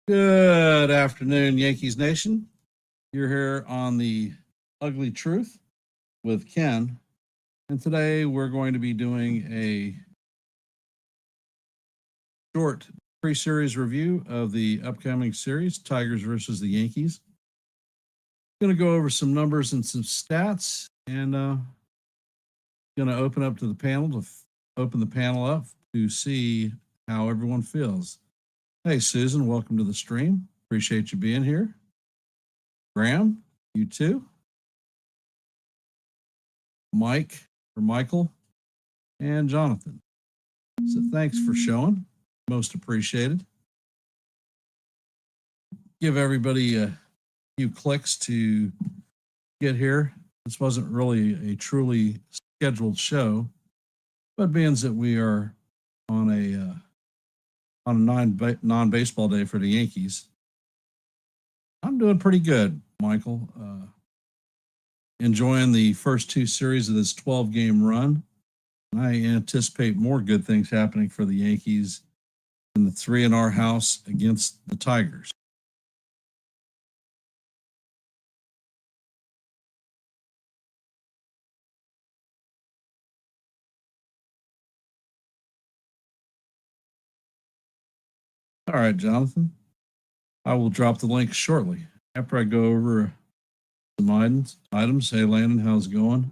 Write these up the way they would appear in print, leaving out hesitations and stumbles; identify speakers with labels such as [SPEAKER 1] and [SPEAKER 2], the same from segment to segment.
[SPEAKER 1] Good afternoon, Yankees Nation. You're here on the Ugly Truth with Ken. And today we're going to be doing a short pre series review of the upcoming series, Tigers versus the Yankees. Going to go over some numbers and some stats, and going to open up to the panel to open the panel up to see how everyone feels. Hey, Susan, welcome to the stream. Appreciate you being here. Graham, you too. Mike or Michael and Jonathan. So thanks for showing. Most appreciated. Give everybody a few clicks to get here. This wasn't really a truly scheduled show, but being that we are on a non-baseball day for the Yankees, I'm doing pretty good, Michael. Enjoying the first two series of this 12-game run. And I anticipate more good things happening for the Yankees in the three in our house against the Tigers. All right, Jonathan. I will drop the link shortly after I go over some items. Hey, Landon, how's it going?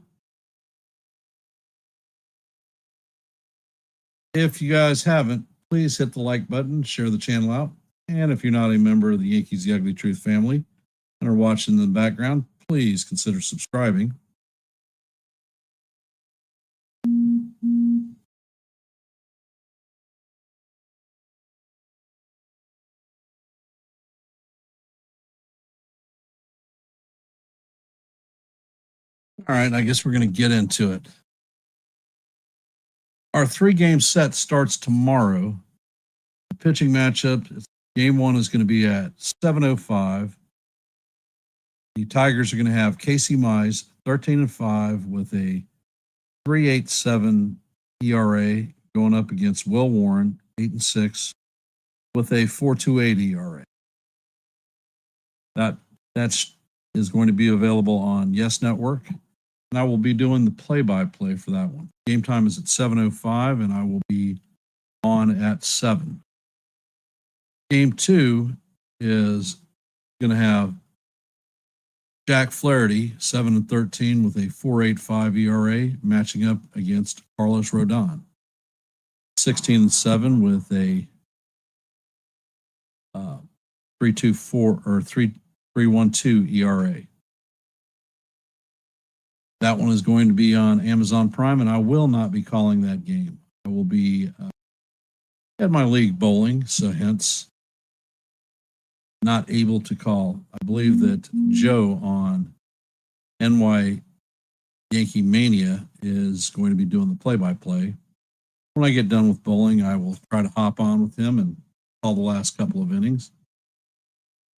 [SPEAKER 1] If you guys haven't, please hit the like button, share the channel out. And if you're not a member of the Yankees The Ugly Truth family and are watching in the background, please consider subscribing. All right, I guess we're going to get into it. Our 3-game set starts tomorrow. The pitching matchup, game one is going to be at 7:05. The Tigers are going to have Casey Mize, 13-5, with a 3.87 ERA, going up against Will Warren, 8-6, with a 4.28 ERA. That is going to be available on Yes Network. And I will be doing the play-by-play for that one. Game time is at 7:05, and I will be on at 7. Game 2 is going to have Jack Flaherty, 7-13, with a 4.85 ERA, matching up against Carlos Rodon, 16-7, with a 3.24 or 3.12 ERA. That one is going to be on Amazon Prime, and I will not be calling that game. I will be at my league bowling, so hence not able to call. I believe that Joe on NY Yankee Mania is going to be doing the play-by-play. When I get done with bowling, I will try to hop on with him and call the last couple of innings.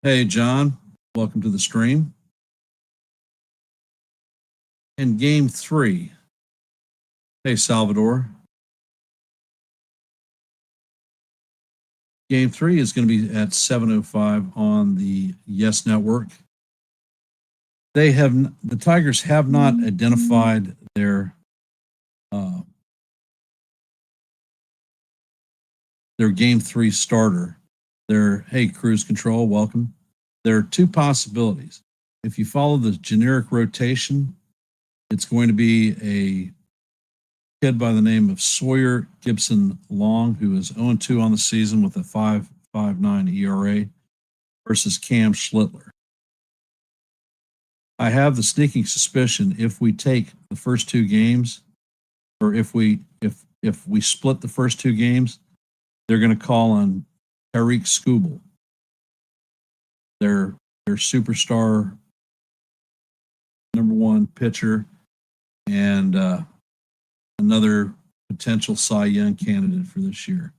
[SPEAKER 1] Hey, John, welcome to the stream. And game 3. Hey, Salvador. Game 3 is going to be at 7:05 on the Yes Network. The Tigers have not identified their game 3 starter. Hey, Cruise Control, welcome. There are 2 possibilities. If you follow the generic rotation, it's going to be a kid by the name of Sawyer Gibson Long, who is 0-2 on the season with a 5.59 ERA, versus Cam Schlittler. I have the sneaking suspicion if we take the first 2 games, or if we split the first 2 games, they're going to call on Tariq Skubal, their superstar number 1 pitcher, and another potential Cy Young candidate for this year.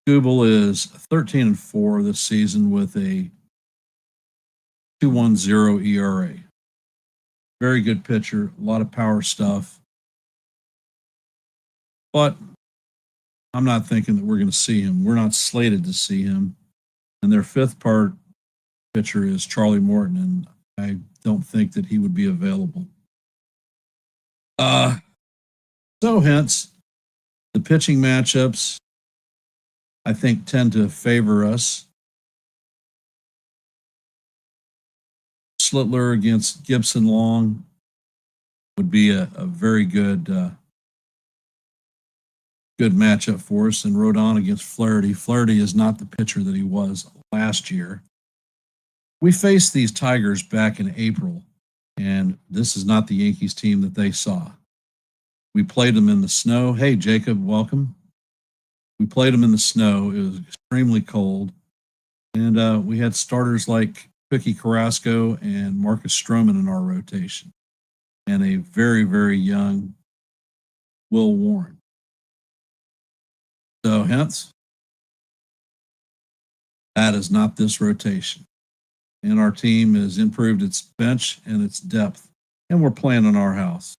[SPEAKER 1] Skubal is 13-4 this season with a 2.10 ERA. Very good pitcher, a lot of power stuff. But I'm not thinking that we're going to see him. We're not slated to see him. And their fifth part pitcher is Charlie Morton, and I don't think that he would be available. So hence the pitching matchups, I think, tend to favor us. Slittler against Gibson Long would be a very good good matchup for us. And Rodon against Flaherty. Flaherty is not the pitcher that he was last year. We faced these Tigers back in April, and this is not the Yankees team that they saw. We played them in the snow. Hey, Jacob, welcome. We played them in the snow. It was extremely cold. And we had starters like Cookie Carrasco and Marcus Stroman in our rotation, and a very, very young Will Warren. So hence, that is not this rotation. And our team has improved its bench and its depth, and we're playing in our house.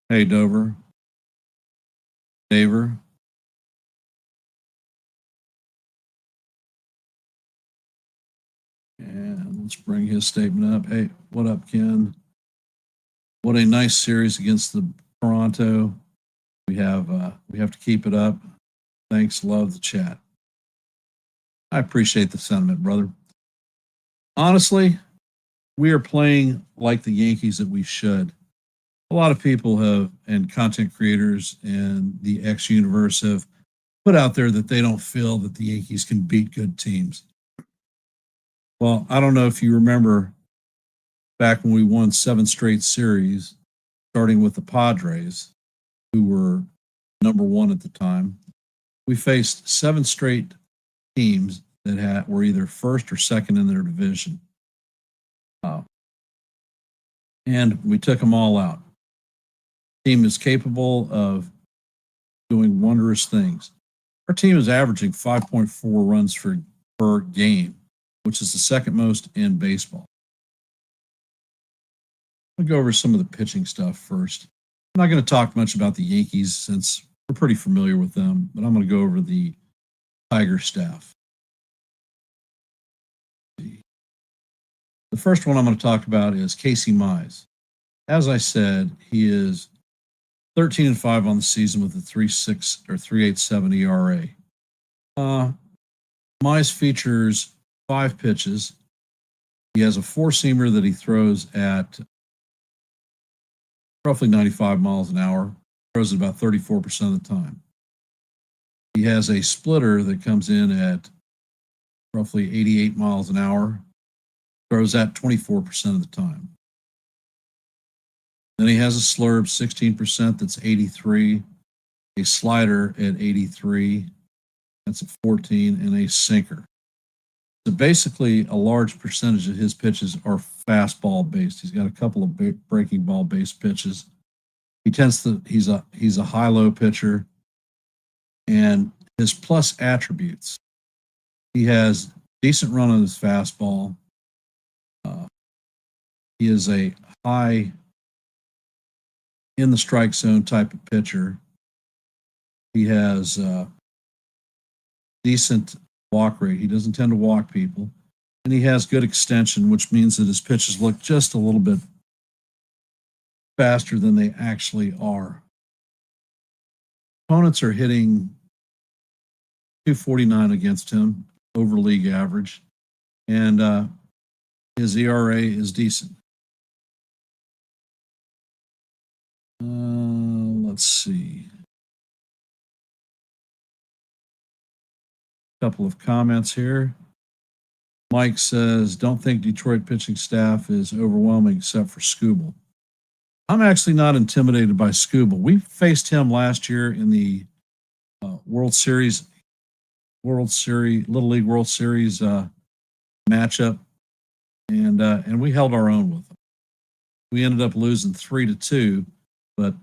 [SPEAKER 1] Hey, Dover. Daver. And let's bring his statement up. Hey, what up, Ken? What a nice series against the Toronto. We have to keep it up. Thanks, love the chat. I appreciate the sentiment, brother. Honestly, we are playing like the Yankees that we should. A lot of people have, and content creators and the X universe have put out there that they don't feel that the Yankees can beat good teams. Well, I don't know if you remember back when we won 7 straight series, starting with the Padres, who were number 1 at the time. We faced 7 straight teams that were either first or second in their division. And we took them all out. The team is capable of doing wondrous things. Our team is averaging 5.4 runs per game, which is the second most in baseball. I'll go over some of the pitching stuff first. I'm not going to talk much about the Yankees since we're pretty familiar with them, but I'm going to go over the Tiger staff. The first one I'm going to talk about is Casey Mize. As I said, he is 13-5 on the season with a 3.6 or 3.87 ERA. Mize features 5 pitches. He has a 4-seamer that he throws at roughly 95 miles an hour, throws it about 34% of the time. He has a splitter that comes in at roughly 88 miles an hour, throws that 24% of the time. Then he has a slurve, 16%, that's 83, a slider at 83, that's at 14, and a sinker. So basically, a large percentage of his pitches are fastball based. He's got a couple of breaking ball based pitches. He's a high-low pitcher, and his plus attributes. He has decent run on his fastball. He is a high in the strike zone type of pitcher. He has decent walk rate. He doesn't tend to walk people. And he has good extension, which means that his pitches look just a little bit faster than they actually are. Opponents are hitting 249 against him, over league average. And his ERA is decent. Let's see. A couple of comments here. Mike says, don't think Detroit pitching staff is overwhelming except for Skubal. I'm actually not intimidated by Skubal. We faced him last year in the Little League World Series matchup, and we held our own with them. We ended up losing 3-2, but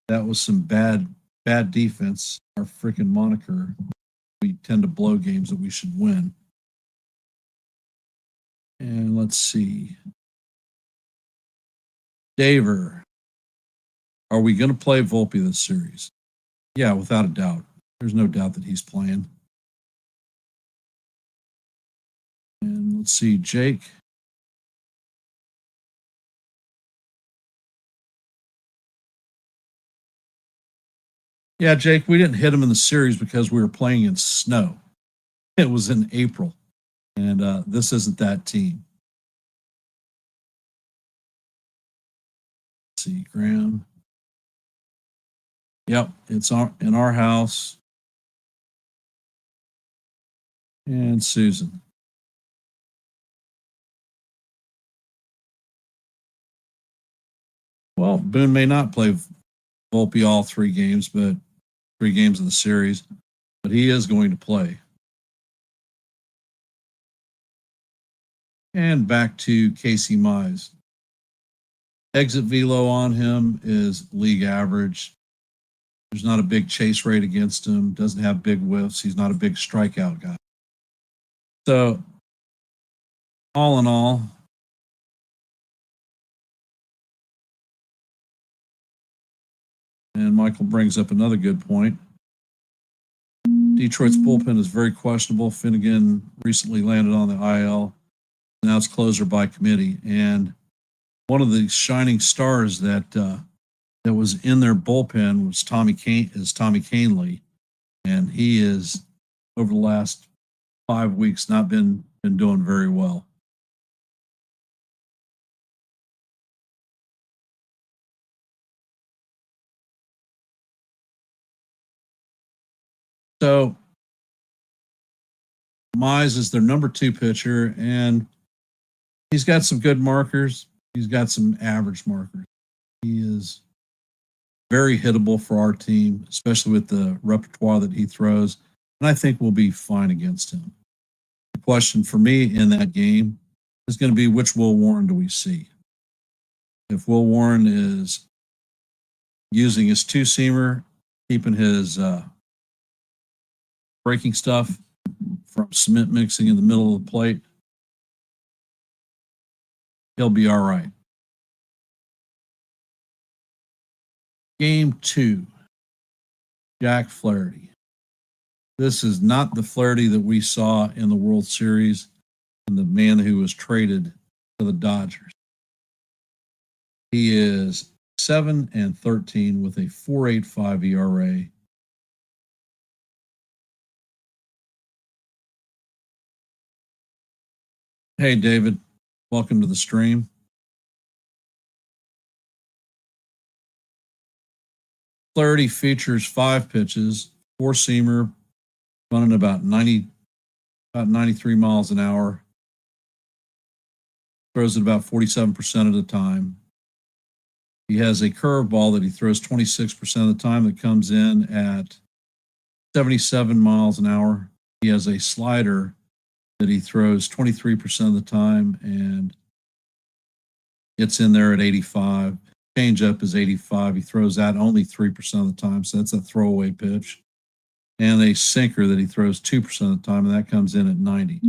[SPEAKER 1] that was some bad defense. Our freaking moniker. We tend to blow games that we should win. And let's see. Daver. Are we going to play Volpe this series? Yeah, without a doubt. There's no doubt that he's playing. And let's see, Jake. Yeah, Jake, we didn't hit him in the series because we were playing in snow. It was in April, and this isn't that team. Let's see, Graham. Yep, it's in our house. And Susan. Well, Boone may not play Volpe all 3 games, but 3 games of the series, but he is going to play. And back to Casey Mize. Exit velo on him is league average. There's not a big chase rate against him, doesn't have big whiffs. He's not a big strikeout guy. So, all in all, and Michael brings up another good point. Detroit's bullpen is very questionable. Finnegan recently landed on the IL. Now it's closer by committee. And one of the shining stars that was in their bullpen was Tommy Canley. And he is, over the last 5 weeks, not been doing very well. So Mize is their number 2 pitcher, and he's got some good markers. He's got some average markers. He is very hittable for our team, especially with the repertoire that he throws. And I think we'll be fine against him. The question for me in that game is going to be, which Will Warren do we see? If Will Warren is using his 2-seamer, keeping his breaking stuff from cement mixing in the middle of the plate, he'll be all right. Game 2, Jack Flaherty. This is not the Flaherty that we saw in the World Series and the man who was traded to the Dodgers. He is 7-13 with a 4.85 ERA. Hey, David, welcome to the stream. Flaherty features 5 pitches, 4-seamer, running about 93 miles an hour. Throws it about 47% of the time. He has a curveball that he throws 26% of the time that comes in at 77 miles an hour. He has a slider that he throws 23% of the time, and it's in there at 85. Changeup is 85. He throws that only 3% of the time, so that's a throwaway pitch. And a sinker that he throws 2% of the time, and that comes in at 90.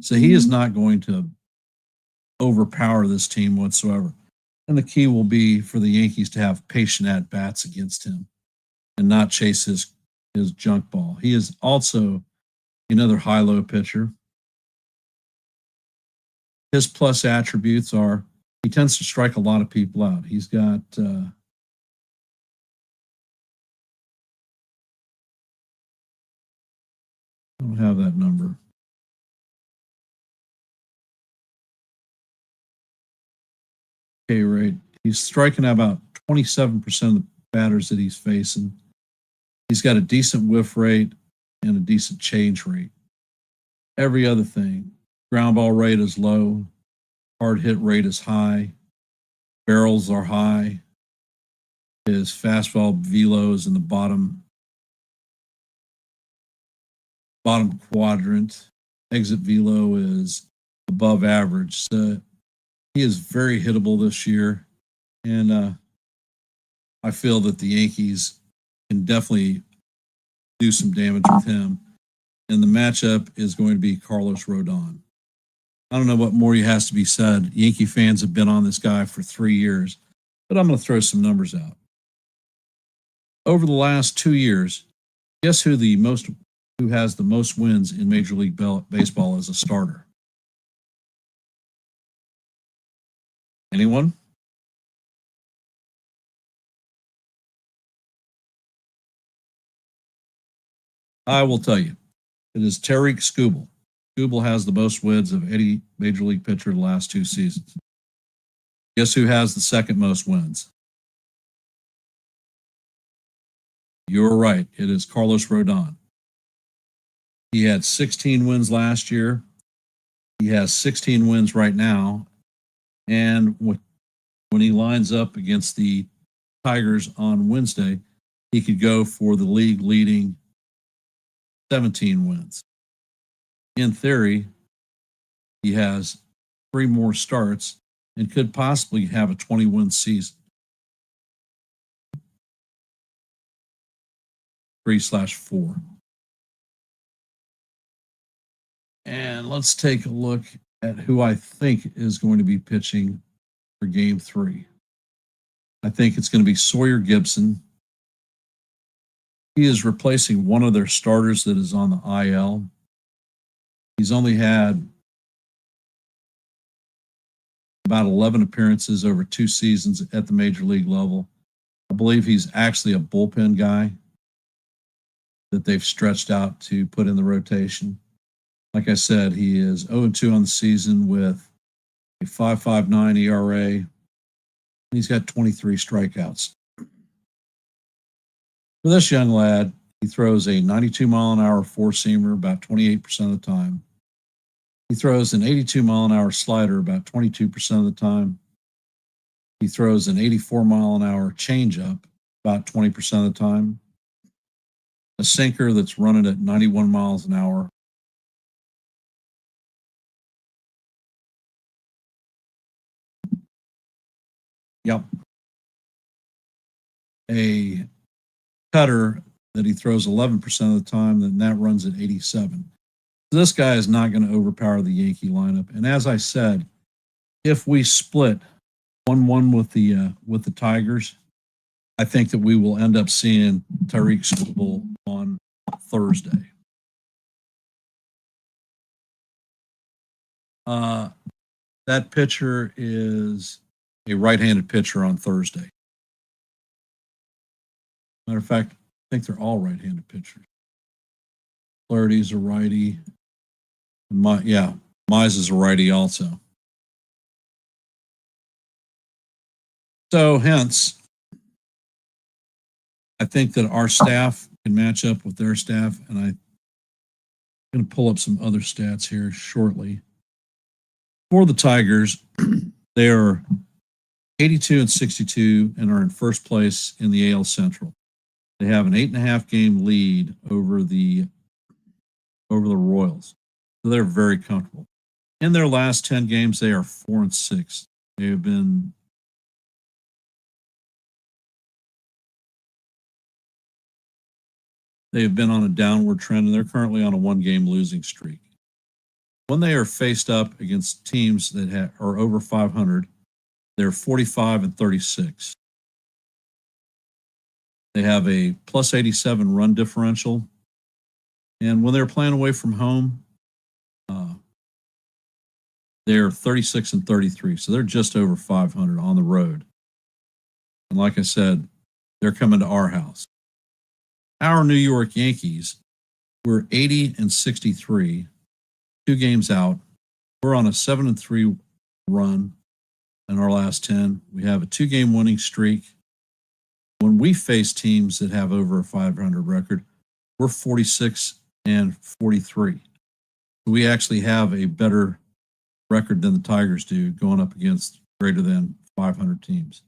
[SPEAKER 1] So he is not going to overpower this team whatsoever. And the key will be for the Yankees to have patient at-bats against him and not chase his junk ball. He is also another high-low pitcher. His plus attributes are he tends to strike a lot of people out. He's got I don't have that number. K rate. He's striking out about 27% of the batters that he's facing. He's got a decent whiff rate and a decent change rate. Every other thing, ground ball rate is low, hard hit rate is high, barrels are high. His fastball velo is in the bottom quadrant. Exit velo is above average. So he is very hittable this year, and I feel that the Yankees can definitely do some damage with him. And the matchup is going to be Carlos Rodon. I don't know what more has to be said. Yankee fans have been on this guy for 3 years, but I'm going to throw some numbers out. Over the last 2 years, guess who has the most wins in Major League Baseball as a starter? Anyone? I will tell you. It is Tariq Skubal. Skubal has the most wins of any Major League pitcher the last 2 seasons. Guess who has the second most wins? You're right. It is Carlos Rodon. He had 16 wins last year. He has 16 wins right now. And when he lines up against the Tigers on Wednesday, he could go for the league leading 17 wins. In theory, he has 3 more starts and could possibly have a 20-win season. 3/4. And let's take a look at who I think is going to be pitching for game 3. I think it's going to be Sawyer Gibson. He is replacing one of their starters that is on the IL. He's only had about 11 appearances over 2 seasons at the major league level. I believe he's actually a bullpen guy that they've stretched out to put in the rotation. Like I said, he is 0-2 on the season with a 5.59 ERA. He's got 23 strikeouts. For this young lad, he throws a 92-mile-an-hour four-seamer about 28% of the time. He throws an 82-mile-an-hour slider about 22% of the time. He throws an 84-mile-an-hour changeup about 20% of the time. A sinker that's running at 91 miles an hour. Yep. A cutter that he throws 11% of the time, then that runs at 87. So this guy is not going to overpower the Yankee lineup. And as I said, if we split 1-1 with the Tigers, I think that we will end up seeing Tariq Skubal on Thursday. That pitcher is a right-handed pitcher on Thursday. Matter of fact, I think they're all right-handed pitchers. Flaherty's a righty. Mize is a righty also. So hence, I think that our staff can match up with their staff, and I'm going to pull up some other stats here shortly. For the Tigers, they are 82-62 and are in first place in the AL Central. They have an 8.5 game lead over the Royals. So they're very comfortable. In their last 10 games, they are 4-6. They have been on a downward trend, and they're currently on a 1-game losing streak. When they are faced up against teams that are over 500, they're 45-36. They have a plus 87 run differential. And when they're playing away from home, they're 36-33. So they're just over 500 on the road. And like I said, they're coming to our house. Our New York Yankees, we're 80-63, 2 games out. We're on a 7-3 run in our last 10. We have a 2-game winning streak. When we face teams that have over a 500 record, we're 46-43. We actually have a better record than the Tigers do going up against greater than 500 teams.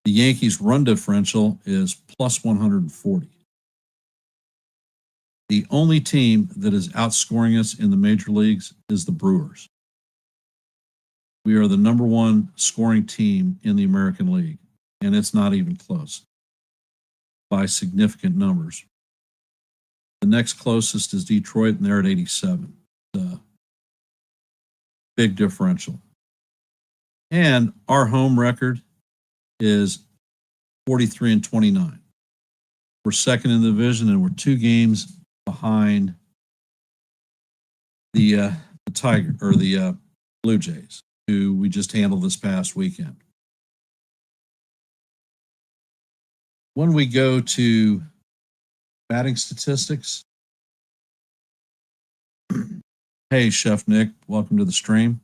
[SPEAKER 1] The Yankees' run differential is plus 140. The only team that is outscoring us in the major leagues is the Brewers. We are the number 1 scoring team in the American League, and it's not even close by significant numbers. The next closest is Detroit, and they're at 87. Big differential. And our home record is 43-29. We're second in the division, and we're 2 games behind the Blue Jays, who we just handled this past weekend. When we go to batting statistics, hey, Chef Nick, welcome to the stream.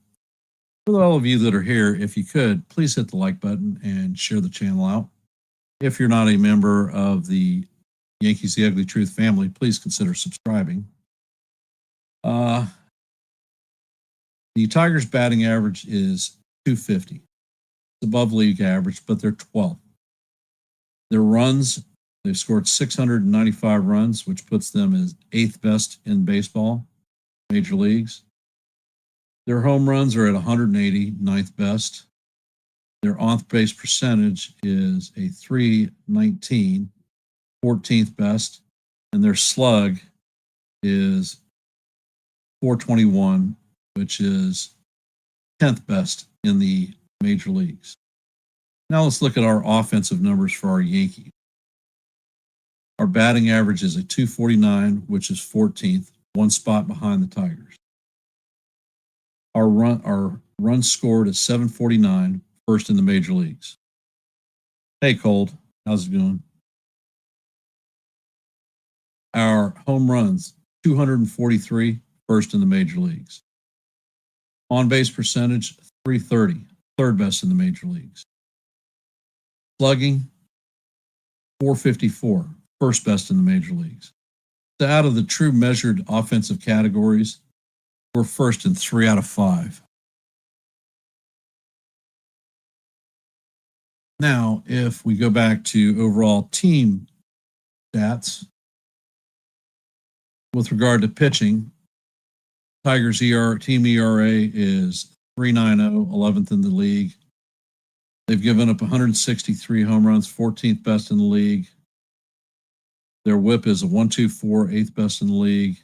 [SPEAKER 1] For all of you that are here, if you could, please hit the like button and share the channel out. If you're not a member of the Yankees The Ugly Truth family, please consider subscribing. The Tigers' batting average is .250. It's above league average, but they're 12th. Their runs, they've scored 695 runs, which puts them as 8th best in baseball, major leagues. Their home runs are at 180, 9th best. Their on-base percentage is a .319, 14th best. And their slug is .421, which is 10th best in the major leagues. Now let's look at our offensive numbers for our Yankees. Our batting average is a .249, which is 14th, 1 spot behind the Tigers. Our run scored is 749, first in the major leagues. Hey, Cold, how's it going? Our home runs, 243, first in the major leagues. On-base percentage, .330, third best in the major leagues. Slugging, .454, first best in the major leagues. So out of the true measured offensive categories, we're first in 3 out of 5. Now, if we go back to overall team stats, with regard to pitching, Tigers' team ERA is 3.90, 11th in the league. They've given up 163 home runs, 14th best in the league. Their WHIP is a 1.24, 8th best in the league.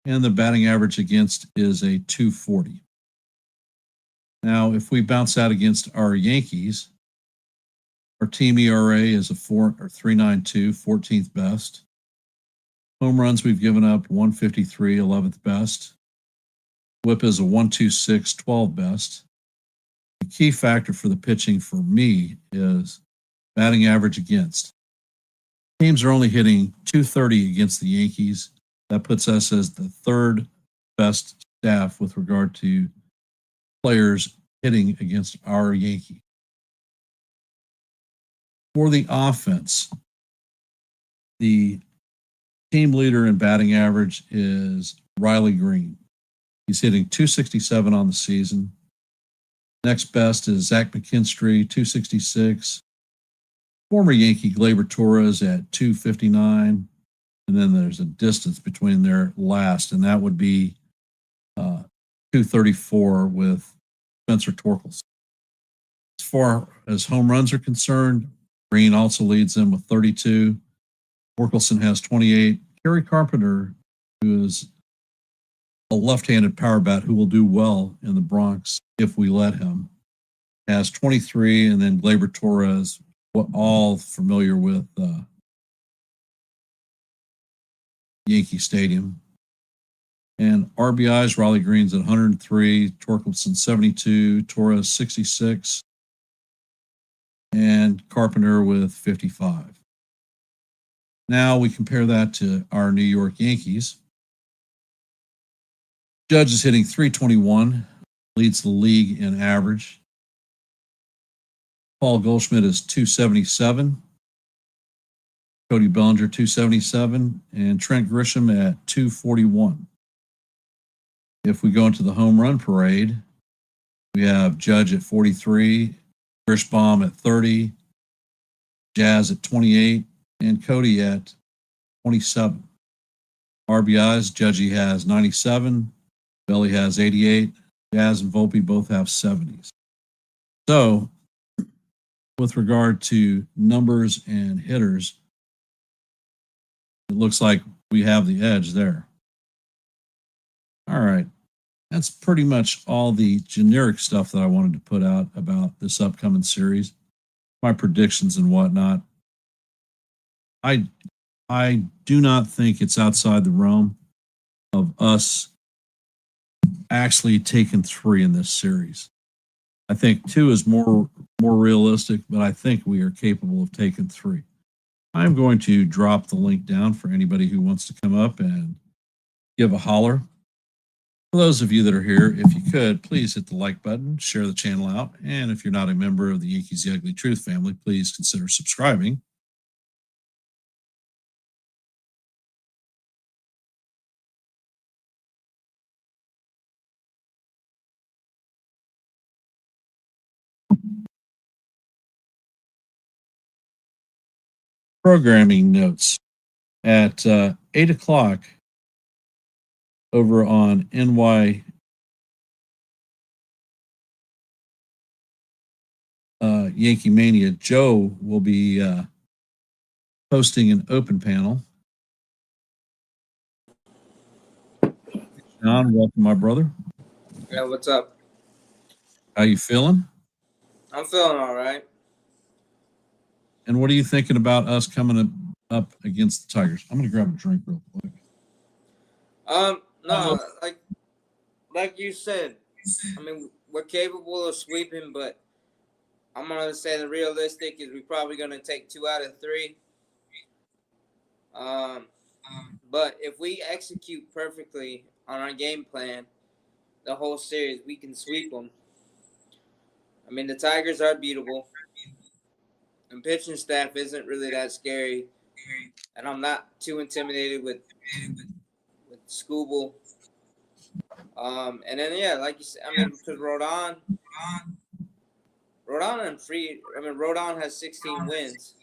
[SPEAKER 1] And the batting average against is a .240. Now, if we bounce out against our Yankees, our team ERA is a 3.92, 14th best. Home runs we've given up 153, 11th best. WHIP is a 1.26, 12th best. The key factor for the pitching for me is batting average against. Teams are only hitting .230 against the Yankees. That puts us as the 3rd best staff with regard to players hitting against our Yankees. For the offense, the team leader in batting average is Riley Green. He's hitting .267 on the season. Next best is Zach McKinstry, .266. Former Yankee Gleyber Torres at .259. And then there's a distance between their last, and that would be .234 with Spencer Torkelson. As far as home runs are concerned, Green also leads them with 32. Torkelson has 28. Kerry Carpenter, who is a left-handed power bat who will do well in the Bronx if we let him, has 23. And then Gleyber Torres, all familiar with Yankee Stadium. And RBIs, Riley Green's at 103, Torkelson 72, Torres 66, and Carpenter with 55. Now we compare that to our New York Yankees. Judge is hitting .321, leads the league in average. Paul Goldschmidt is .277. Cody Bellinger, .277, and Trent Grisham at .241. If we go into the home run parade, we have Judge at 43, Grishbaum at 30, Jazz at 28, and Cody at 27. RBIs, Judgy has 97, Belly has 88, Jazz and Volpe both have 70s. So, with regard to numbers and hitters, it looks like we have the edge there. All right. That's pretty much all the generic stuff that I wanted to put out about this upcoming series, my predictions and whatnot. I I do not think it's outside the realm of us actually taking 3 in this series. I think 2 is more realistic, but I think we are capable of taking 3. I'm going to drop the link down for anybody who wants to come up and give a holler. For those of you that are here, if you could, please hit the like button, share the channel out, and if you're not a member of the Yankees The Ugly Truth family, please consider subscribing. Programming notes at 8 o'clock over on Yankee Mania. Joe will be hosting an open panel. John, welcome, my brother.
[SPEAKER 2] Yeah, what's up?
[SPEAKER 1] How you feeling?
[SPEAKER 2] I'm feeling all right.
[SPEAKER 1] And what are you thinking about us coming up against the Tigers? I'm going to grab a drink real quick.
[SPEAKER 2] No, like you said, I mean, we're capable of sweeping, but I'm gonna say the realistic is we're probably gonna take 2 out of 3. But if we execute perfectly on our game plan, the whole series, we can sweep them. I mean, the Tigers are beatable, and pitching staff isn't really that scary, and I'm not too intimidated with Scooble. And then yeah, like you said, I mean, because Rodon Rodon has 16 wins,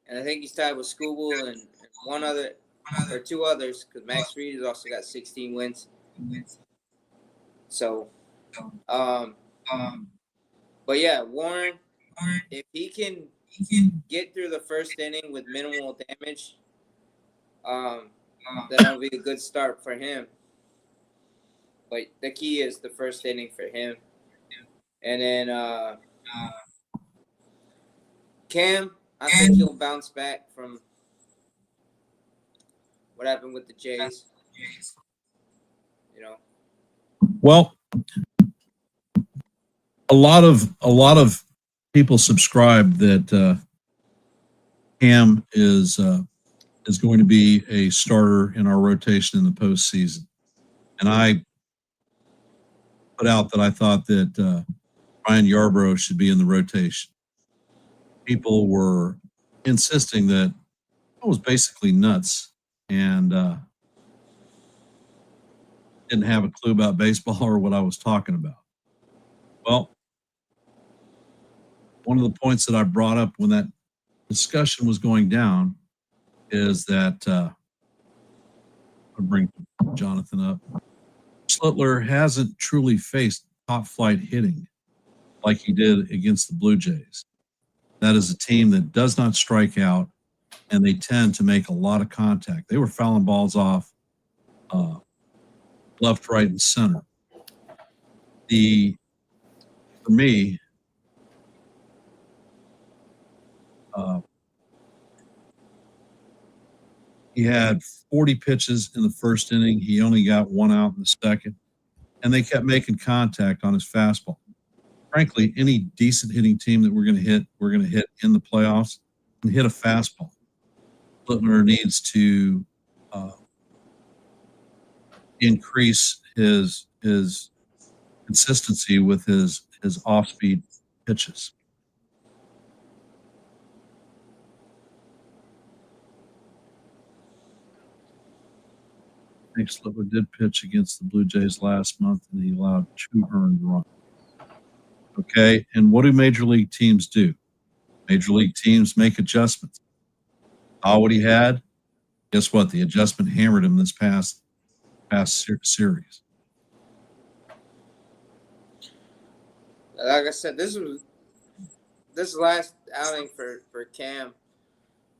[SPEAKER 2] and I think he's tied with Scooble and one other or 2 others because Max Fried has also got 16 wins. So, but yeah, Warren, if he can get through the first inning with minimal damage, then that'll be a good start for him. But the key is the first inning for him, and then Cam, I think he'll bounce back from what happened with the Jays. You know.
[SPEAKER 1] Well, a lot of people subscribe that Cam is going to be a starter in our rotation in the postseason, and I put out that I thought that Ryan Yarbrough should be in the rotation. People were insisting that I was basically nuts and didn't have a clue about baseball or what I was talking about. Well, one of the points that I brought up when that discussion was going down is that I'll bring Jonathan up. Slitler hasn't truly faced top flight hitting like he did against the Blue Jays. That is a team that does not strike out, and they tend to make a lot of contact. They were fouling balls off left, right, and center. For me, he had 40 pitches in the first inning. He only got 1 out in the second, and they kept making contact on his fastball. Frankly, any decent hitting team that we're going to hit in the playoffs and hit a fastball. Littler needs to increase his consistency with his off-speed pitches. I think Slipper did pitch against the Blue Jays last month, and he allowed 2 earned runs. Okay, and what do major league teams do? Major league teams make adjustments. What he had, guess what? The adjustment hammered him this past series.
[SPEAKER 2] Like I said, this last outing for Cam.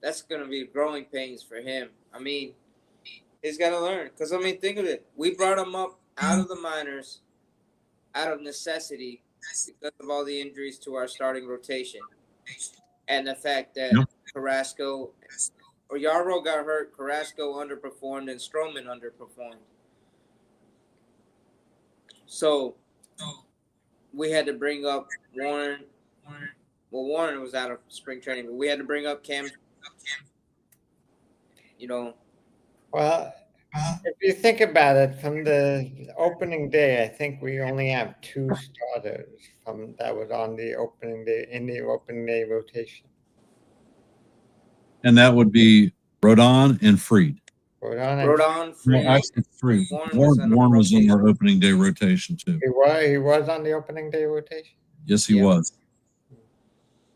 [SPEAKER 2] That's gonna be growing pains for him. I mean, he's got to learn. Because I mean, think of it. We brought him up out of the minors, out of necessity, because of all the injuries to our starting rotation, and the fact that Carrasco Yarrow got hurt, Carrasco underperformed, and Stroman underperformed. So we had to bring up Warren. Well, Warren was out of spring training, but we had to bring up Cam.
[SPEAKER 3] Well, if you think about it, from the opening day, I think we only have 2 starters from that was on the opening day in the opening day rotation.
[SPEAKER 1] And that would be Rodon and Freed.
[SPEAKER 2] Rodon, Freed.
[SPEAKER 1] No, actually, Freed. Warren was in our opening day rotation too.
[SPEAKER 3] He was on the opening day rotation.
[SPEAKER 1] Yes, he was.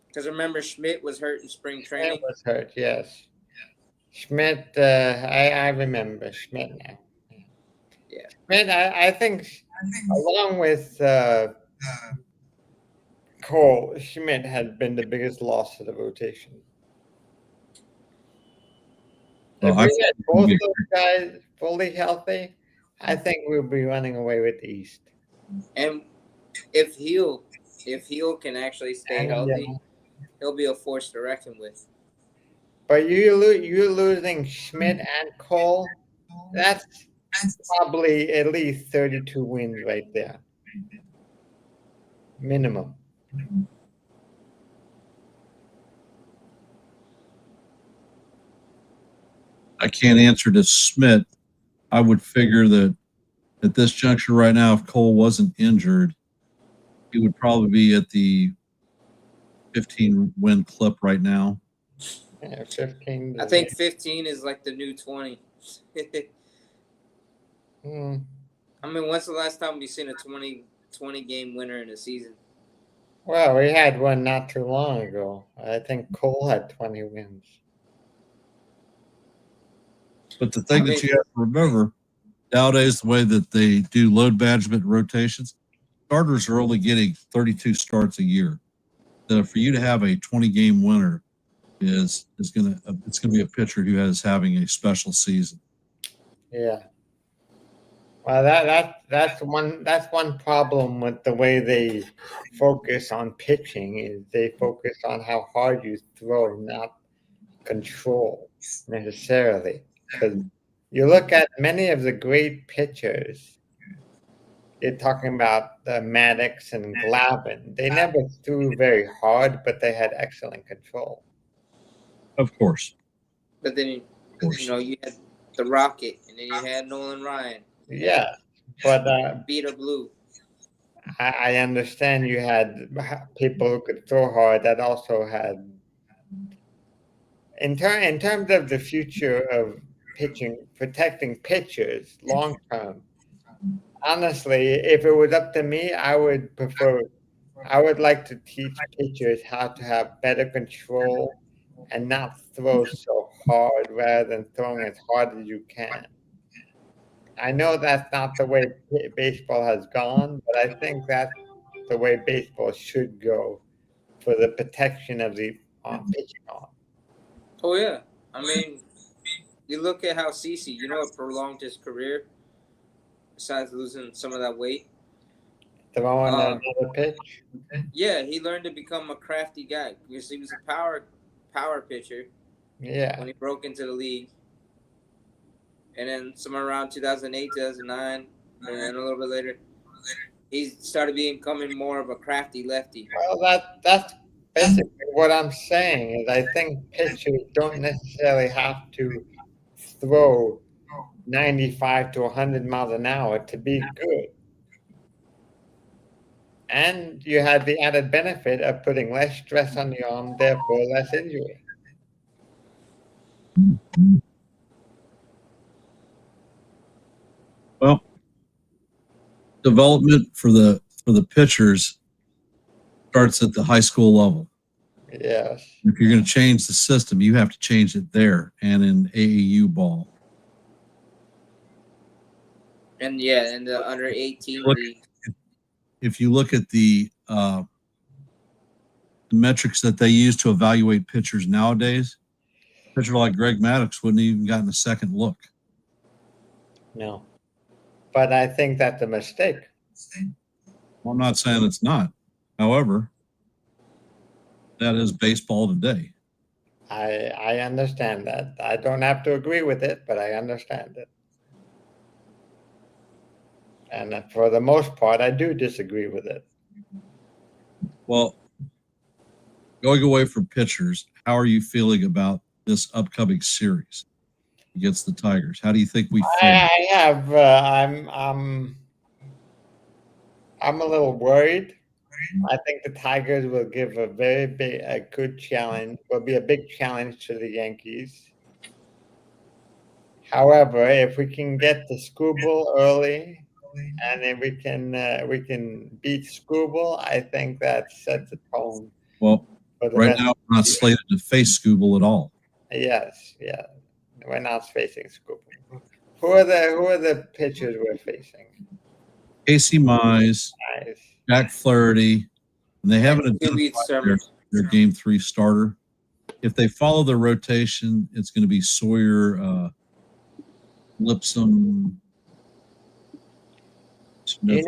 [SPEAKER 2] Because remember, Schmidt was hurt in spring training.
[SPEAKER 3] Schmidt was hurt, yes. Schmidt, I remember Schmidt now.
[SPEAKER 2] Yeah.
[SPEAKER 3] Schmidt, I think along with Cole, Schmidt has been the biggest loss of the rotation. If we had both those guys fully healthy, I think we'll be running away with the East.
[SPEAKER 2] And if Heel can actually stay healthy, he'll be a force to reckon with.
[SPEAKER 3] But you're losing Schmidt and Cole. That's probably at least 32 wins right there. Minimum.
[SPEAKER 1] I can't answer to Schmidt. I would figure that at this juncture right now, if Cole wasn't injured, he would probably be at the 15-win clip right now.
[SPEAKER 3] Yeah, 15.
[SPEAKER 2] I think 15 is like the new 20. I mean, when's the last time we've seen a 20-game winner in a season?
[SPEAKER 3] Well, we had one not too long ago. I think Cole had 20 wins.
[SPEAKER 1] But the thing that you have to remember, nowadays, the way that they do load management rotations, starters are only getting 32 starts a year. So for you to have a 20-game winner it's gonna be a pitcher who is having a special season.
[SPEAKER 3] Yeah. Well, that's one problem with the way they focus on pitching is they focus on how hard you throw, not control necessarily. Because you look at many of the great pitchers, you're talking about Maddox and Glavine. They never threw very hard, but they had excellent control.
[SPEAKER 1] Of course.
[SPEAKER 2] But then, you had the Rocket, and then you had Nolan Ryan.
[SPEAKER 3] Yeah, but
[SPEAKER 2] Beat a Blue.
[SPEAKER 3] I understand you had people who could throw hard that also had. In terms of the future of pitching, protecting pitchers long term, honestly, if it was up to me, I would like to teach pitchers how to have better control and not throw so hard rather than throwing as hard as you can. I know that's not the way baseball has gone, but I think that's the way baseball should go for the protection of the pitching arm.
[SPEAKER 2] Oh, yeah. I mean, you look at how CeCe, it prolonged his career, besides losing some of that weight.
[SPEAKER 3] Throwing another pitch?
[SPEAKER 2] Yeah, he learned to become a crafty guy because he was a power pitcher.
[SPEAKER 3] Yeah.
[SPEAKER 2] When he broke into the league. And then somewhere around 2008, 2009, and then a little bit later, he started becoming more of a crafty lefty.
[SPEAKER 3] Well, that's basically what I'm saying is I think pitchers don't necessarily have to throw 95 to 100 miles an hour to be good. And you had the added benefit of putting less stress on the arm, therefore less injury.
[SPEAKER 1] Well, development for the pitchers starts at the high school level.
[SPEAKER 3] Yes.
[SPEAKER 1] If you're going to change the system, you have to change it there and in AAU ball.
[SPEAKER 2] And in the under 18 league.
[SPEAKER 1] If you look at the metrics that they use to evaluate pitchers nowadays, a pitcher like Greg Maddox wouldn't even gotten a second look.
[SPEAKER 3] No. But I think that's a mistake.
[SPEAKER 1] Well, I'm not saying it's not. However, that is baseball today.
[SPEAKER 3] I understand that. I don't have to agree with it, but I understand it. And for the most part, I do disagree with it.
[SPEAKER 1] Well, going away from pitchers, how are you feeling about this upcoming series against the Tigers? How do you think we fare?
[SPEAKER 3] I have. I'm a little worried. I think the Tigers will give a good challenge. Will be a big challenge to the Yankees. However, if we can get the Scooble early, and if we can beat Scooble, I think that sets a tone
[SPEAKER 1] Well,
[SPEAKER 3] for the
[SPEAKER 1] right
[SPEAKER 3] rest.
[SPEAKER 1] now we're not slated to face Scooble at all.
[SPEAKER 3] Yes, yeah, we're not facing Scooble. Who are the pitchers we're facing?
[SPEAKER 1] Casey Mize,
[SPEAKER 3] Guys,
[SPEAKER 1] Jack Flaherty, and they haven't
[SPEAKER 2] And QB
[SPEAKER 1] identified their,
[SPEAKER 2] Sermon.
[SPEAKER 1] their game 3 starter. If they follow the rotation, it's going to be Sawyer, Lipsum. Smith.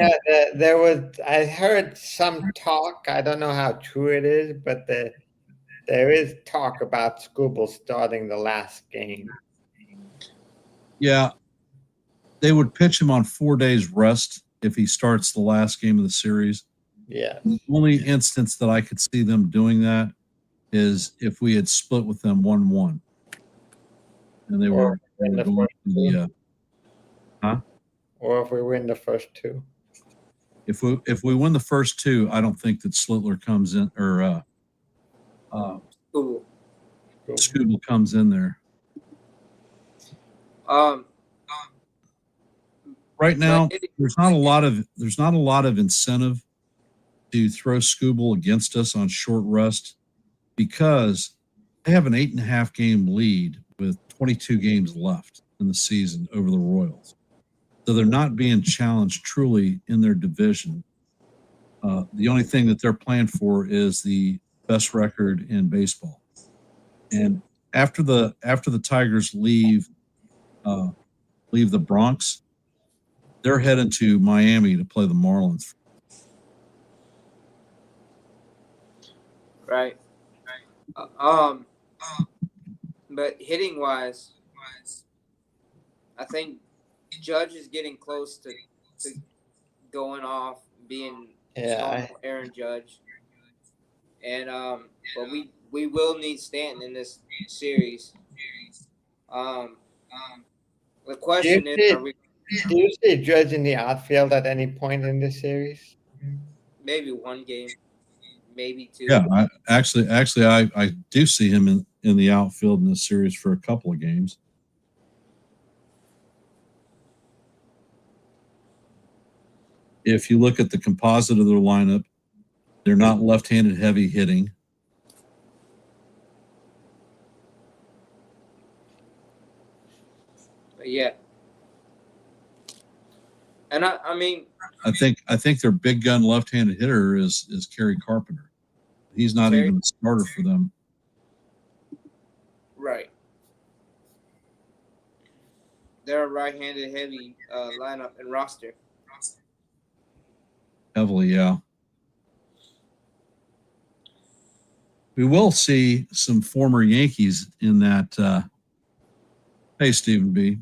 [SPEAKER 3] there was. I heard some talk. I don't know how true it is, but there is talk about Scooble starting the last game.
[SPEAKER 1] Yeah, they would pitch him on 4 days rest if he starts the last game of the series.
[SPEAKER 3] Yeah.
[SPEAKER 1] The only instance that I could see them doing that is if we had split with them 1-1, and they were
[SPEAKER 3] in the
[SPEAKER 1] going
[SPEAKER 3] first
[SPEAKER 1] to the
[SPEAKER 3] or if we win the first two.
[SPEAKER 1] if we win the first 2, I don't think that Slittler comes in or
[SPEAKER 2] Ooh.
[SPEAKER 1] Scooble comes in there. Right now, there's not a lot of incentive to throw Scooble against us on short rest because they have an 8.5 game lead with 22 games left in the season over the Royals. So they're not being challenged truly in their division. The only thing that they're playing for is the best record in baseball. And after the Tigers leave the Bronx, they're heading to Miami to play the Marlins.
[SPEAKER 2] Right. But hitting wise, I think Judge is getting close to going off, being normal Aaron Judge, and but we will need Stanton in this series. The question is, are we?
[SPEAKER 3] Do you see Judge in the outfield at any point in this series?
[SPEAKER 2] Maybe one game, maybe 2.
[SPEAKER 1] Yeah, I do see him in the outfield in this series for a couple of games. If you look at the composite of their lineup, they're not left-handed heavy hitting.
[SPEAKER 2] But yeah, and I mean,
[SPEAKER 1] I think their big gun left-handed hitter is Kerry Carpenter. He's not even a starter for them.
[SPEAKER 2] Right. They're a right-handed heavy lineup and roster.
[SPEAKER 1] Heavily, yeah. We will see some former Yankees in that. Hey, Stephen B.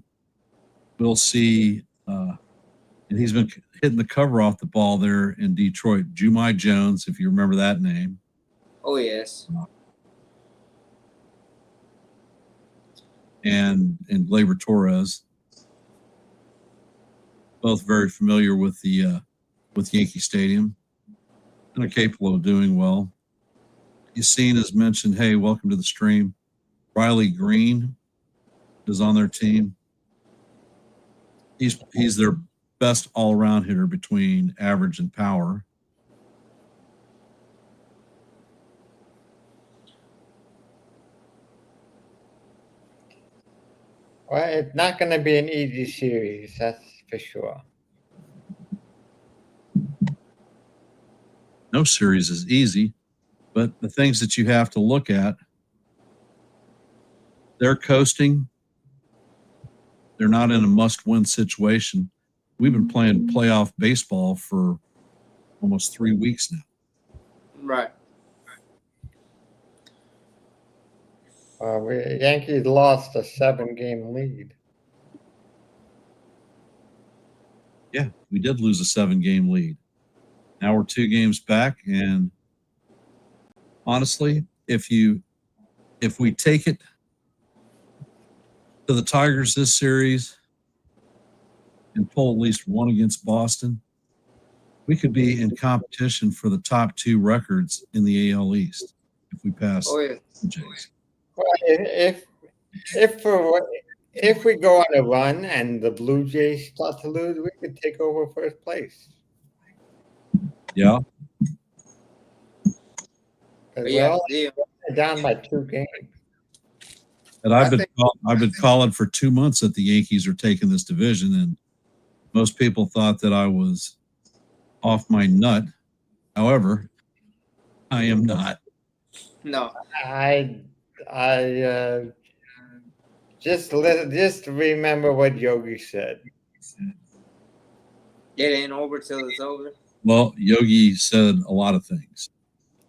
[SPEAKER 1] We'll see, and he's been hitting the cover off the ball there in Detroit. Jumai Jones, if you remember that name.
[SPEAKER 2] Oh, yes.
[SPEAKER 1] And Gleyber Torres, both very familiar with the Yankee Stadium and are capable of doing well. Yassine has mentioned, hey, welcome to the stream. Riley Green is on their team. He's their best all-around hitter between average and power.
[SPEAKER 3] Well, it's not going to be an easy series, that's for sure.
[SPEAKER 1] No series is easy, but the things that you have to look at, they're coasting. They're not in a must-win situation. We've been playing playoff baseball for almost 3 weeks now.
[SPEAKER 2] Right.
[SPEAKER 3] Yankees lost a 7-game lead.
[SPEAKER 1] Yeah, we did lose a 7-game lead. Now we're 2 games back, and honestly, if we take it to the Tigers this series and pull at least one against Boston, we could be in competition for the top 2 records in the AL East if we pass
[SPEAKER 2] Oh yeah.
[SPEAKER 1] the Jays.
[SPEAKER 3] Well, if we go on a run and the Blue Jays start to lose, we could take over first place.
[SPEAKER 1] Yeah,
[SPEAKER 3] Because
[SPEAKER 2] Yeah.
[SPEAKER 3] we're down by 2 games.
[SPEAKER 1] and I've been calling for 2 months that the Yankees are taking this division, and most people thought that I was off my nut. However, I am not.
[SPEAKER 2] No.
[SPEAKER 3] I just remember what Yogi said.
[SPEAKER 2] It ain't over till it's over.
[SPEAKER 1] Well, Yogi said a lot of things.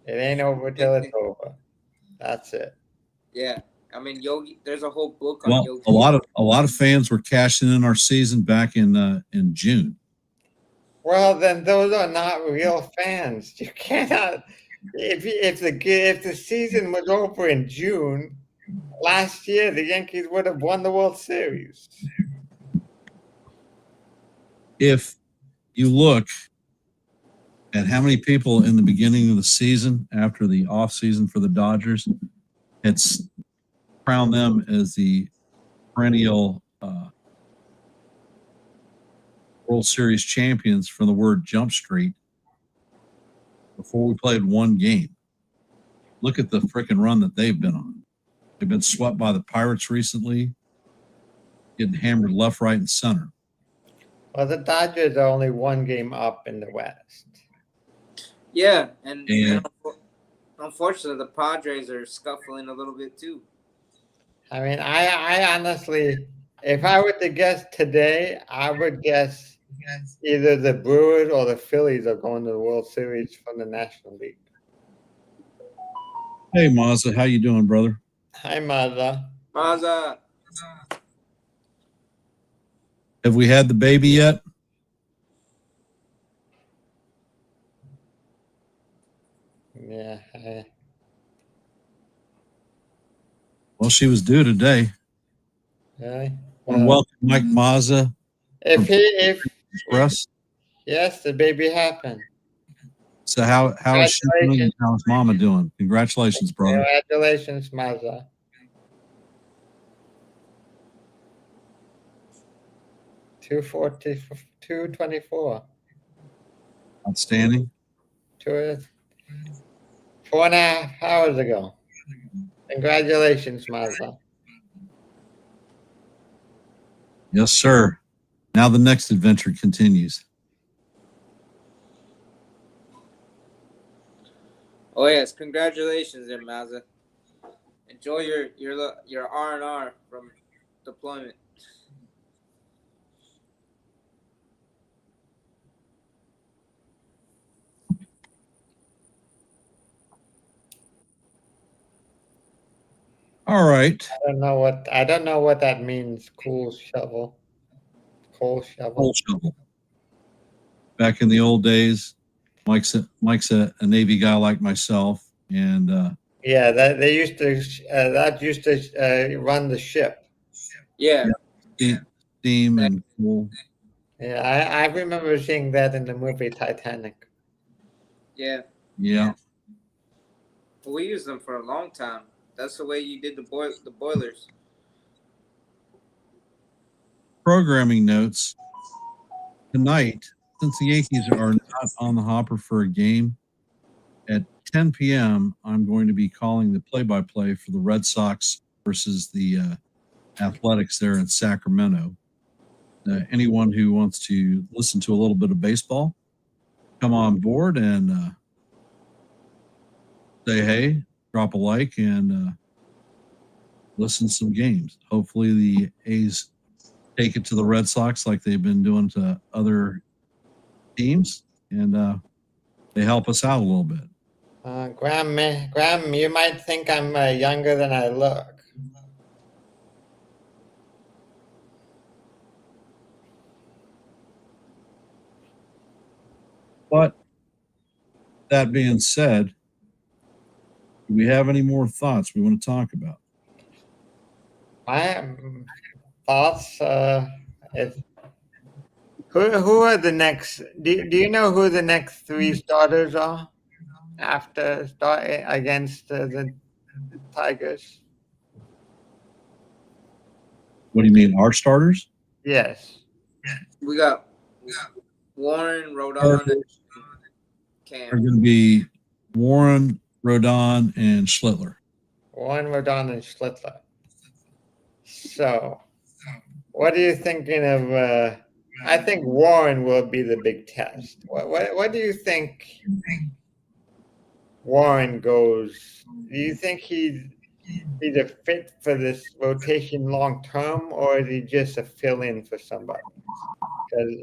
[SPEAKER 3] It ain't over till it's over. That's it.
[SPEAKER 2] Yeah. I mean, Yogi. There's a whole book on
[SPEAKER 1] Well,
[SPEAKER 2] Yogi.
[SPEAKER 1] a lot of fans were cashing in our season back in June.
[SPEAKER 3] Well, then those are not real fans. You cannot. If the season was over in June last year, the Yankees would have won the World Series.
[SPEAKER 1] If you look at how many people in the beginning of the season, after the off season for the Dodgers, had crowned them as the perennial World Series champions from the word Jump Street before we played 1 game. Look at the freaking run that they've been on. They've been swept by the Pirates recently, getting hammered left, right, and center.
[SPEAKER 3] Well, the Dodgers are only 1 game up in the West.
[SPEAKER 2] Yeah, and unfortunately, the Padres are scuffling a little bit too.
[SPEAKER 3] I mean, I honestly, if I were to guess today, I would guess either the Brewers or the Phillies are going to the World Series from the National League.
[SPEAKER 1] Hey, Mazda, how you doing, brother?
[SPEAKER 3] Hi, Mazda.
[SPEAKER 2] Mazza.
[SPEAKER 1] Have we had the baby yet?
[SPEAKER 3] Yeah.
[SPEAKER 1] Well, she was due today.
[SPEAKER 3] Really?
[SPEAKER 1] And welcome Mike Mazza.
[SPEAKER 3] If
[SPEAKER 1] Express.
[SPEAKER 3] yes, the baby happened.
[SPEAKER 1] So how is she doing and how's Mama doing? Congratulations, brother.
[SPEAKER 3] Congratulations, Mazda. $224.
[SPEAKER 1] Outstanding.
[SPEAKER 3] 4.5 hours ago. Congratulations, Mazda.
[SPEAKER 1] Yes, sir. Now the next adventure continues.
[SPEAKER 2] Oh yes, congratulations, there, Mazza. Enjoy your R&R from deployment.
[SPEAKER 1] All right.
[SPEAKER 3] I don't know what that means. Cool shovel. Coal shovel.
[SPEAKER 1] Coal shovel. Back in the old days, Mike's a Navy guy like myself, and
[SPEAKER 3] Yeah, that used to run the ship.
[SPEAKER 2] Yeah.
[SPEAKER 1] steam and coal.
[SPEAKER 3] Yeah, I remember seeing that in the movie Titanic.
[SPEAKER 2] Yeah.
[SPEAKER 1] Yeah.
[SPEAKER 2] Well, we used them for a long time. That's the way you did the boilers.
[SPEAKER 1] Programming notes. Tonight, since the Yankees are not on the hopper for a game, at 10 p.m., I'm going to be calling the play-by-play for the Red Sox versus the Athletics there in Sacramento. Anyone who wants to listen to a little bit of baseball, come on board and say hey, drop a like, and listen to some games. Hopefully the A's take it to the Red Sox like they've been doing to other teams, and they help us out a little bit.
[SPEAKER 3] Graham, you might think I'm younger than I look.
[SPEAKER 1] But that being said, do we have any more thoughts we want to talk about?
[SPEAKER 3] My thoughts. If who are the next? Do you know who the next three starters are after starting against the Tigers?
[SPEAKER 1] What do you mean, our starters?
[SPEAKER 3] Yes.
[SPEAKER 2] We got Warren, Rodon,
[SPEAKER 1] Are
[SPEAKER 2] and Cam.
[SPEAKER 1] going to be Warren, Rodon, and Schlittler.
[SPEAKER 3] Warren, Rodon, and Schlittler. So, what are you thinking of? I think Warren will be the big test. What do you think Warren goes? Do you think he's a fit for this rotation long term, or is he just a fill in for somebody? Because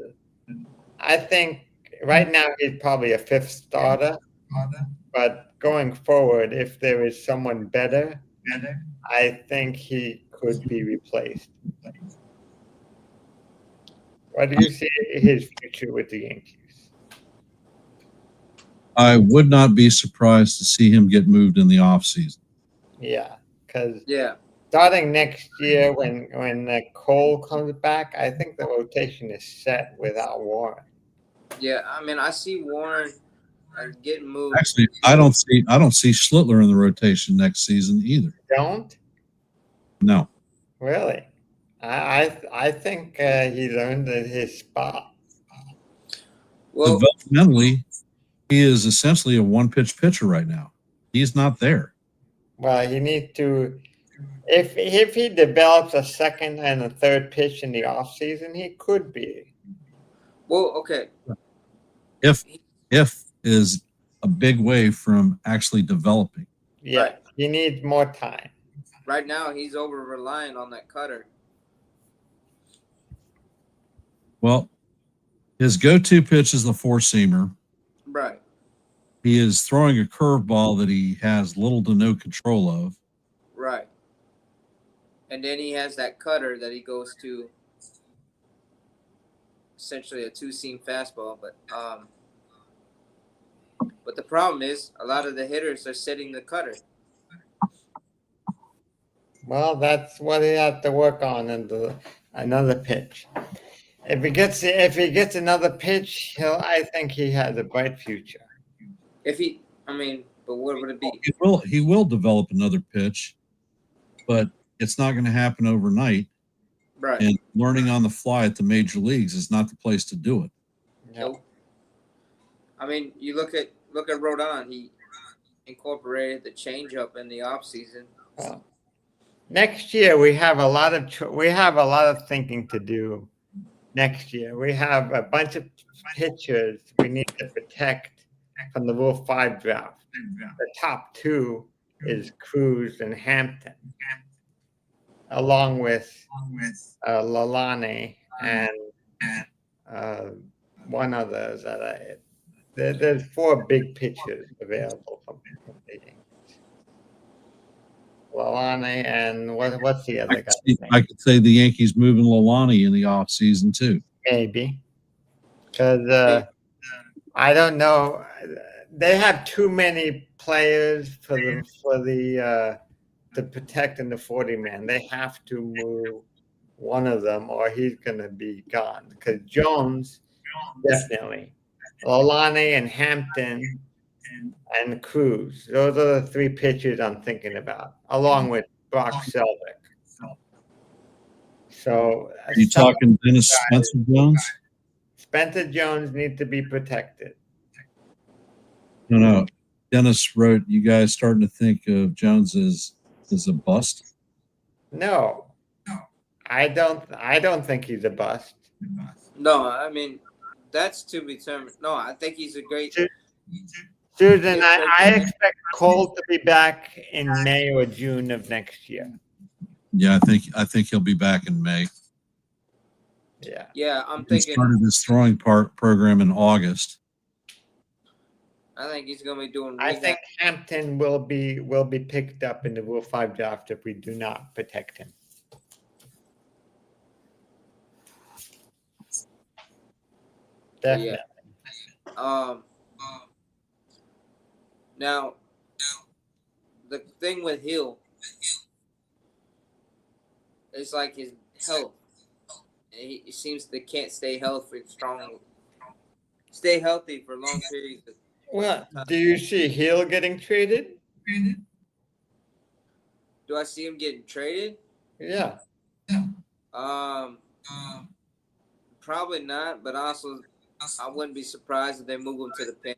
[SPEAKER 3] I think right now he's probably a fifth starter, but going forward, if there is someone better, I think he could be replaced. What do you see his future with the Yankees?
[SPEAKER 1] I would not be surprised to see him get moved in the offseason.
[SPEAKER 3] Yeah, because
[SPEAKER 2] Yeah,
[SPEAKER 3] starting next year, when Cole comes back, I think the rotation is set without Warren.
[SPEAKER 2] yeah. I mean, I see Warren getting moved.
[SPEAKER 1] Actually, I don't see Schlittler in the rotation next season either.
[SPEAKER 3] Don't
[SPEAKER 1] No.
[SPEAKER 3] really. I think he earned his spot.
[SPEAKER 2] Well,
[SPEAKER 1] Developmentally, he is essentially a one-pitch pitcher right now. He's not there.
[SPEAKER 3] Well, he needs to. If he develops a second and a third pitch in the offseason, he could be.
[SPEAKER 2] well, okay.
[SPEAKER 1] If is a big way from actually developing.
[SPEAKER 3] Yeah,
[SPEAKER 2] Right.
[SPEAKER 3] he needs more time.
[SPEAKER 2] Right now, he's over relying on that cutter.
[SPEAKER 1] Well, his go-to pitch is the four-seamer.
[SPEAKER 2] Right.
[SPEAKER 1] He is throwing a curveball that he has little to no control of.
[SPEAKER 2] Right. And then he has that cutter that he goes to, essentially a two-seam fastball. But the problem is a lot of the hitters are setting the cutter.
[SPEAKER 3] Well, that's what he has to work on in another pitch. If he gets another pitch, I think he has a bright future.
[SPEAKER 2] But what would it be?
[SPEAKER 1] He will develop another pitch, but it's not going to happen overnight.
[SPEAKER 2] Right.
[SPEAKER 1] And learning on the fly at the major leagues is not the place to do it.
[SPEAKER 3] No.
[SPEAKER 2] I mean, you look at Rodon. He incorporated the changeup in the offseason.
[SPEAKER 3] Well, next year we have a lot of thinking to do. Next year we have a bunch of pitchers we need to protect from the Rule 5 draft. The top two is Cruz and Hampton, along with Lalane and one other that there's four big pitchers available from the Yankees. Lalane and what's the other guy?
[SPEAKER 1] I could say the Yankees moving Lalani in the offseason too.
[SPEAKER 3] Maybe, because I don't know. They have too many players for the to protect in the 40-man. They have to move one of them, or he's gonna be gone. Because Jones, definitely, Lalane and Hampton and Cruz. Those are the three pitchers I'm thinking about, along with Brock Selvick. So,
[SPEAKER 1] Are you talking Dennis Spencer Jones?
[SPEAKER 3] Spencer Jones needs to be protected.
[SPEAKER 1] No. Dennis wrote, you guys starting to think of Jones as a bust?
[SPEAKER 3] No, I don't think he's a bust.
[SPEAKER 2] No, I mean, that's to be determined. No, I think he's a great.
[SPEAKER 3] Susan, I expect Cole to be back in May or June of next year.
[SPEAKER 1] Yeah, I think he'll be back in May.
[SPEAKER 3] Yeah.
[SPEAKER 2] Yeah, I'm
[SPEAKER 1] He
[SPEAKER 2] thinking.
[SPEAKER 1] started his throwing program in August.
[SPEAKER 2] I think he's gonna be doing.
[SPEAKER 3] I think Hampton will be picked up in the Rule 5 draft if we do not protect him. Definitely.
[SPEAKER 2] Now the thing with Hill is like his health. He seems they can't stay healthy for long periods of
[SPEAKER 3] Well,
[SPEAKER 2] time.
[SPEAKER 3] do you see Hill getting traded?
[SPEAKER 2] Do I see him getting traded?
[SPEAKER 3] Yeah.
[SPEAKER 2] Um, Probably not, but also I wouldn't be surprised if they move him to the pen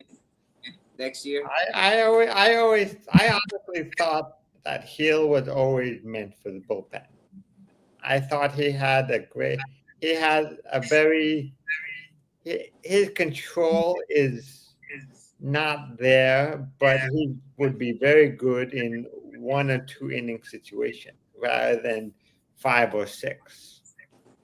[SPEAKER 2] next year.
[SPEAKER 3] I honestly thought that Hill was always meant for the bullpen. I thought he had a very, his control is not there, but he would be very good in 1 or 2 inning situation rather than 5 or 6.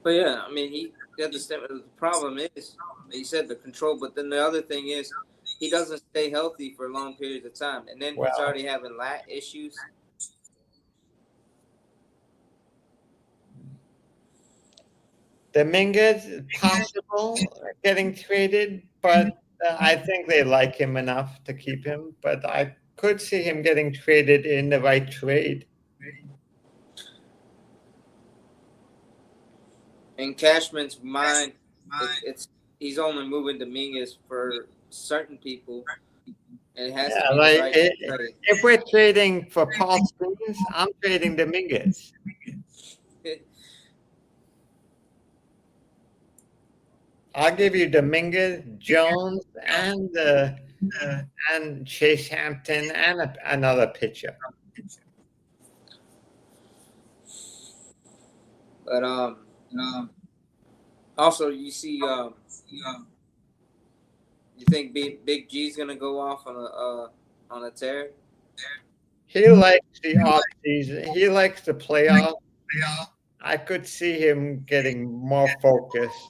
[SPEAKER 2] But yeah, I mean, he understand. The problem is, he said the control, but then the other thing is, he doesn't stay healthy for long periods of time, and then he's
[SPEAKER 3] Well,
[SPEAKER 2] already having lat issues.
[SPEAKER 3] Dominguez is possible getting traded, but I think they like him enough to keep him. But I could see him getting traded in the right trade.
[SPEAKER 2] In Cashman's mind, it's he's only moving Dominguez for certain people, and it has to
[SPEAKER 3] Yeah,
[SPEAKER 2] be the
[SPEAKER 3] like
[SPEAKER 2] right trade.
[SPEAKER 3] if we're trading for Paul Scoons, I'm trading Dominguez. I'll give you Dominguez, Jones, and Chase Hampton, and another pitcher.
[SPEAKER 2] But also you see, you think Big G's gonna go off on a tear?
[SPEAKER 3] He likes the off season. He likes the playoff. I could see him getting more focused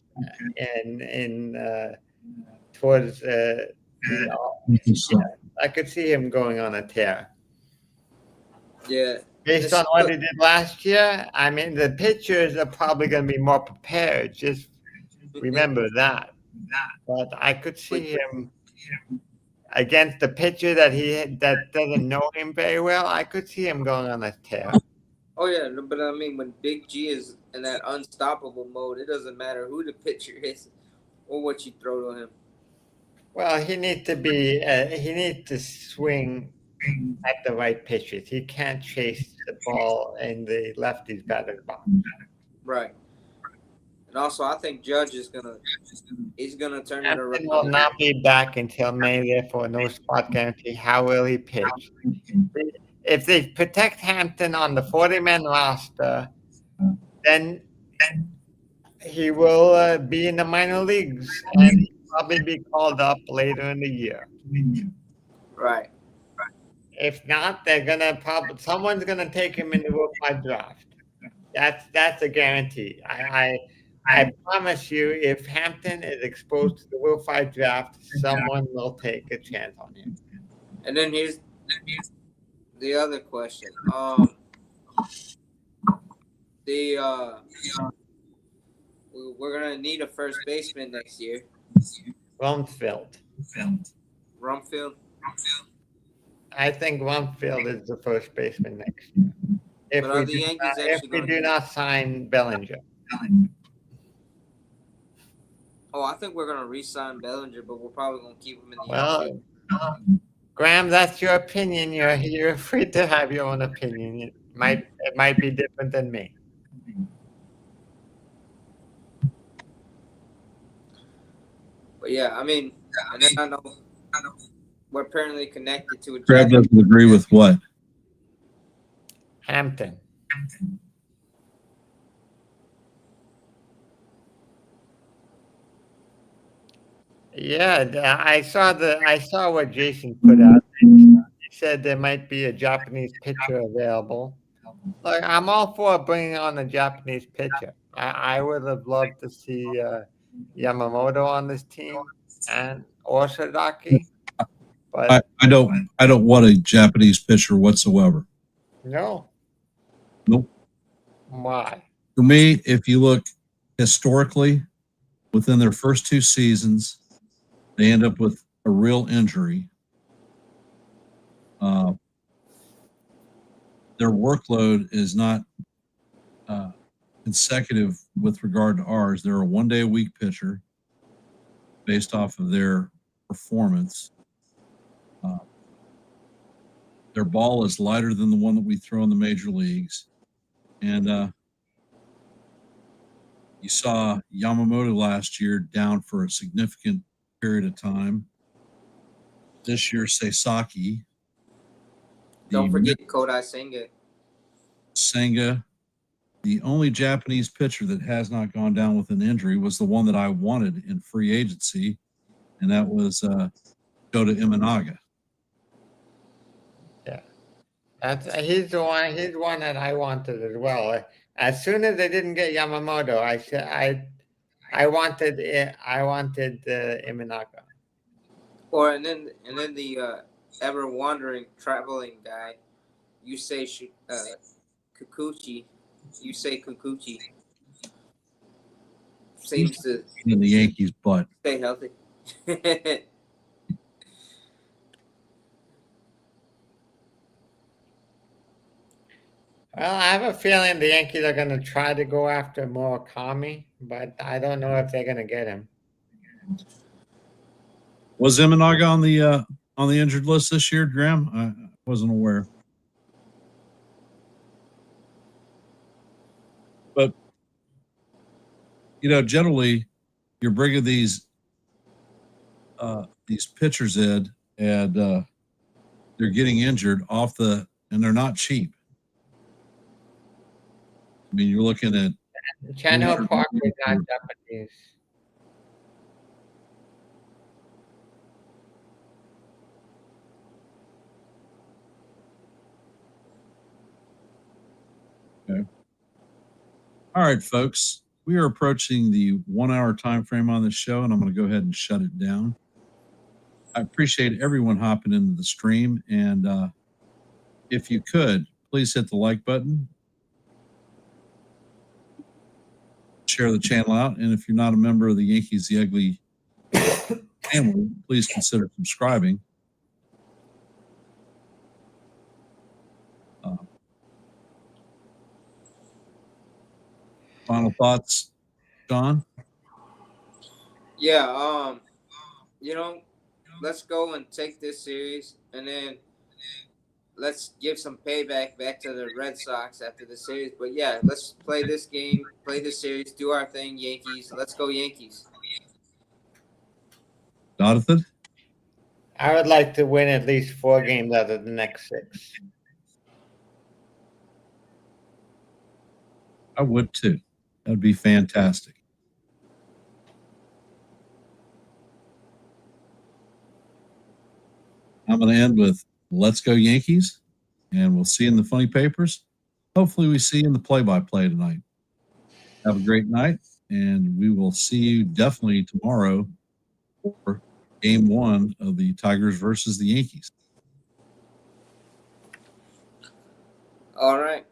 [SPEAKER 3] in towards the. I could see him going on a tear.
[SPEAKER 2] Yeah.
[SPEAKER 3] Based on what he did last year, I mean, the pitchers are probably going to be more prepared. Just remember that. But I could see him against the pitcher that doesn't know him very well. I could see him going on a tear.
[SPEAKER 2] Oh yeah, but I mean, when Big G is in that unstoppable mode, it doesn't matter who the pitcher is or what you throw to him.
[SPEAKER 3] Well, he needs to swing at the right pitches. He can't chase the ball in the lefty's batter's box.
[SPEAKER 2] Right. And also, I think Judge is he's gonna turn it around.
[SPEAKER 3] Hampton will not be back until May, therefore no spot guarantee. How will he pitch? If they protect Hampton on the 40-man roster, then he will be in the minor leagues and he'll probably be called up later in the year.
[SPEAKER 2] Right.
[SPEAKER 3] If not, someone's gonna take him in the Rule 5 draft. That's a guarantee. I promise you, if Hampton is exposed to the Rule 5 draft, someone will take a chance on him.
[SPEAKER 2] And then here's the other question. We're gonna need a first baseman next year.
[SPEAKER 3] Rumfield.
[SPEAKER 2] Rumfield.
[SPEAKER 3] I think Rumfield is the first baseman next year. If we do not sign Bellinger.
[SPEAKER 2] Oh, I think we're gonna re-sign Bellinger, but we're probably gonna keep him in the
[SPEAKER 3] Well, Graham, that's your opinion. You're free to have your own opinion. It might be different than me.
[SPEAKER 2] But yeah, I mean, and then I know we're apparently connected to a
[SPEAKER 1] Brad doesn't agree with what?
[SPEAKER 3] Hampton. Yeah, I saw what Jason put out. He said there might be a Japanese pitcher available. Look, I'm all for bringing on a Japanese pitcher. I would have loved to see Yamamoto on this team or Sadaki. But
[SPEAKER 1] I don't want a Japanese pitcher whatsoever.
[SPEAKER 3] no.
[SPEAKER 1] Nope.
[SPEAKER 3] Why?
[SPEAKER 1] For me, if you look historically, within their first 2 seasons, they end up with a real injury. Their workload is not consecutive with regard to ours. They're a 1 day a week pitcher based off of their performance. Their ball is lighter than the one that we throw in the major leagues. And you saw Yamamoto last year down for a significant period of time. This year, Sasaki.
[SPEAKER 2] Don't forget Kodai
[SPEAKER 1] Senga. The only Japanese pitcher that has not gone down with an injury was the one that I wanted in free agency, and that was Kota Imanaga.
[SPEAKER 3] Yeah, he's the one. He's one that I wanted as well. As soon as they didn't get Yamamoto, I wanted Imanaga.
[SPEAKER 2] Or and then the ever wandering traveling guy, you say Kikuchi, you say Kikuchi. Seems to
[SPEAKER 1] in the Yankees' butt.
[SPEAKER 2] Stay healthy.
[SPEAKER 3] Well, I have a feeling the Yankees are going to try to go after Murakami, but I don't know if they're going to get him.
[SPEAKER 1] Was Imanaga on the injured list this year, Graham? I wasn't aware. But generally, you're bringing these pitchers in, and they're getting injured and they're not cheap. I mean, you're looking at
[SPEAKER 3] Channel Park is not Japanese.
[SPEAKER 1] Okay. All right, folks. We are approaching the 1 hour time frame on this show, and I'm going to go ahead and shut it down. I appreciate everyone hopping into the stream, and if you could, please hit the like button. Share the channel out, and if you're not a member of the Yankees the Ugly family, please consider subscribing. Final thoughts, John?
[SPEAKER 2] Yeah, let's go and take this series, and then let's give some payback back to the Red Sox after the series. But yeah, let's play this game, play this series, do our thing, Yankees. Let's go, Yankees.
[SPEAKER 1] Jonathan?
[SPEAKER 3] I would like to win at least 4 games out of the next 6.
[SPEAKER 1] I would too. That would be fantastic. I'm going to end with let's go Yankees, and we'll see you in the funny papers. Hopefully we see you in the play-by-play tonight. Have a great night, and we will see you definitely tomorrow for Game 1 of the Tigers versus the Yankees.
[SPEAKER 2] All right.